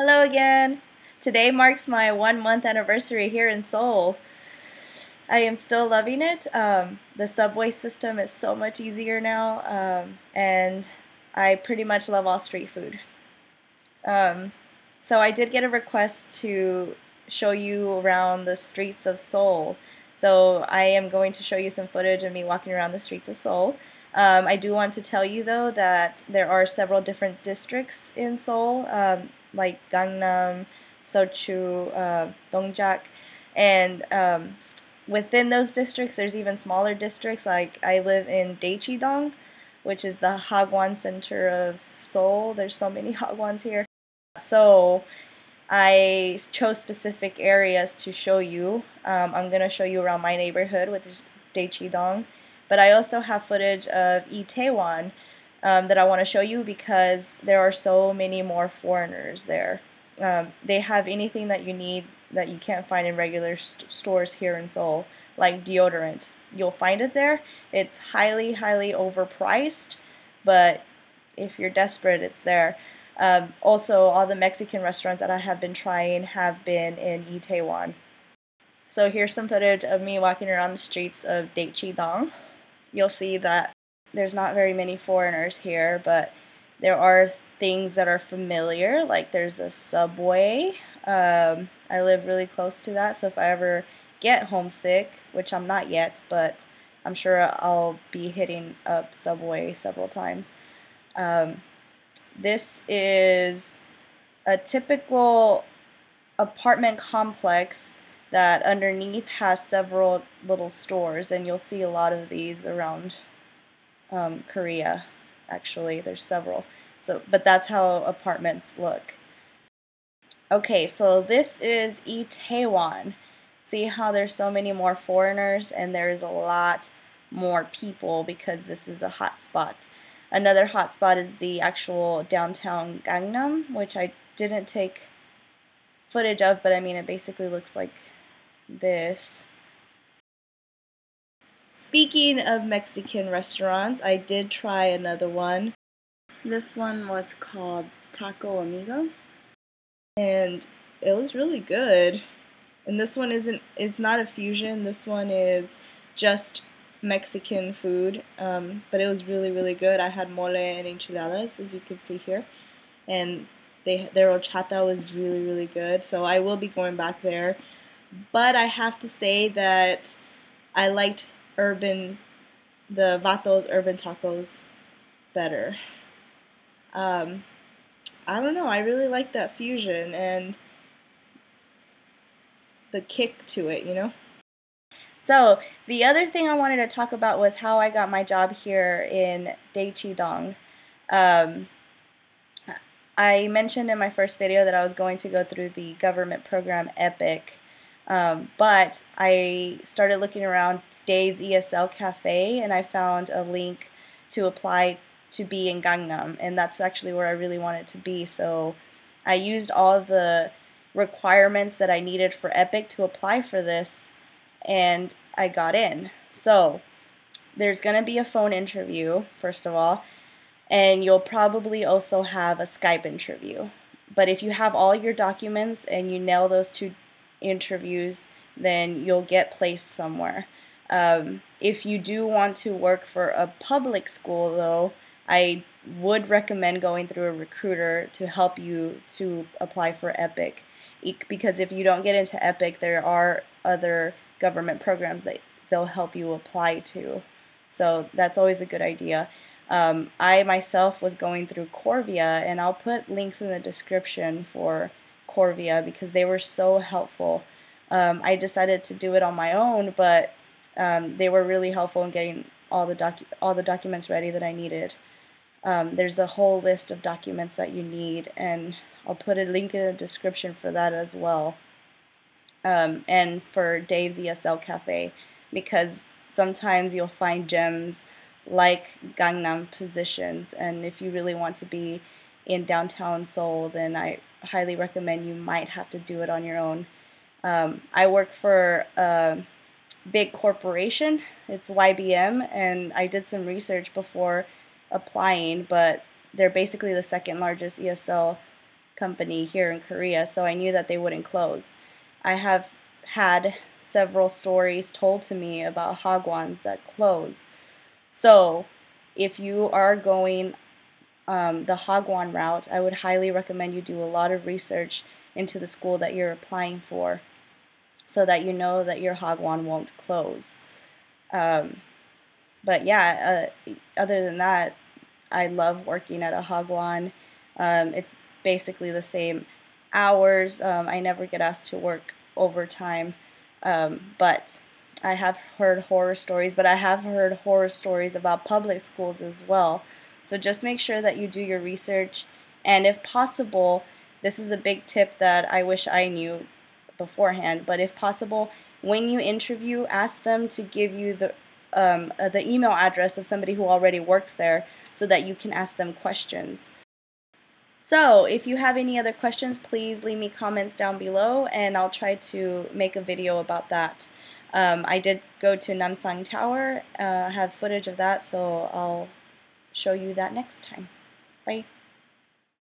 Hello again. Today marks my 1 month anniversary here in Seoul. I am still loving it. The subway system is so much easier now, and I pretty much love all street food. Um, so I did get a request to show you around the streets of Seoul. So I am going to show you some footage of me walking around the streets of Seoul. I do want to tell you though that there are several different districts in Seoul, like Gangnam, Seochu, Dongjak, and within those districts there's even smaller districts. Like I live in Daechidong, which is the Hagwon center of Seoul. There's so many Hagwons here. So I chose specific areas to show you. I'm going to show you around my neighborhood, which is Daechidong. But I also have footage of Itaewon that I want to show you because there are so many more foreigners there. They have anything that you need that you can't find in regular stores here in Seoul, like deodorant. You'll find it there. It's highly, highly overpriced, but if you're desperate, it's there. Also, all the Mexican restaurants that I have been trying have been in Itaewon. So here's some footage of me walking around the streets of Daechidong. You'll see that there's not very many foreigners here, but there are things that are familiar, like there's a subway. I live really close to that, so if I ever get homesick, which I'm not yet, but I'm sure I'll be hitting up Subway several times. This is a typical apartment complex that underneath has several little stores, and you'll see a lot of these around Korea. Actually, there's several. So, but that's how apartments look. Okay, so this is Itaewon. See how there's so many more foreigners and there's a lot more people because this is a hot spot. Another hot spot is the actual downtown Gangnam, which I didn't take footage of, but I mean it basically looks like this. Speaking of Mexican restaurants, I did try another one. This one was called Taco Amigo, and it was really good. And this one it's not a fusion. This one is just Mexican food, but it was really, really good. I had mole and enchiladas, as you can see here, and their horchata was really, really good. So I will be going back there. But I have to say that I liked the Vato's urban tacos better. I don't know. I really like that fusion and the kick to it, you know? So the other thing I wanted to talk about was how I got my job here in Daechidong. I mentioned in my first video that I was going to go through the government program EPIC, but I started looking around Dae's ESL Cafe and I found a link to apply to be in Gangnam, and that's actually where I really wanted to be. So I used all the requirements that I needed for EPIC to apply for this, and I got in. So there's going to be a phone interview, first of all, and you'll probably also have a Skype interview. But if you have all your documents and you nail those two interviews, then you'll get placed somewhere. If you do want to work for a public school, though, I would recommend going through a recruiter to help you to apply for EPIC. Because if you don't get into EPIC, there are other government programs that they'll help you apply to. So that's always a good idea. I myself was going through Corvia, and I'll put links in the description for Corvia because they were so helpful. I decided to do it on my own, but they were really helpful in getting all the documents ready that I needed. There's a whole list of documents that you need, and I'll put a link in the description for that as well. And for Dae's ESL Cafe, because sometimes you'll find gems like Gangnam positions, and if you really want to be in downtown Seoul, then I highly recommend you might have to do it on your own. I work for a big corporation. It's YBM, and I did some research before applying, but they're basically the second largest ESL company here in Korea, so I knew that they wouldn't close. I have had several stories told to me about hagwons that close. So if you are going the hagwon route, I would highly recommend you do a lot of research into the school that you're applying for so that you know that your hagwon won't close. But yeah, other than that, I love working at a hagwon. It's basically the same hours. I never get asked to work overtime, but I have heard horror stories, but I have heard horror stories about public schools as well. So just make sure that you do your research, and if possible, this is a big tip that I wish I knew beforehand, but if possible, when you interview, ask them to give you the email address of somebody who already works there so that you can ask them questions. So if you have any other questions, please leave me comments down below and I'll try to make a video about that. I did go to Namsang Tower, have footage of that, so I'll show you that next time. Bye.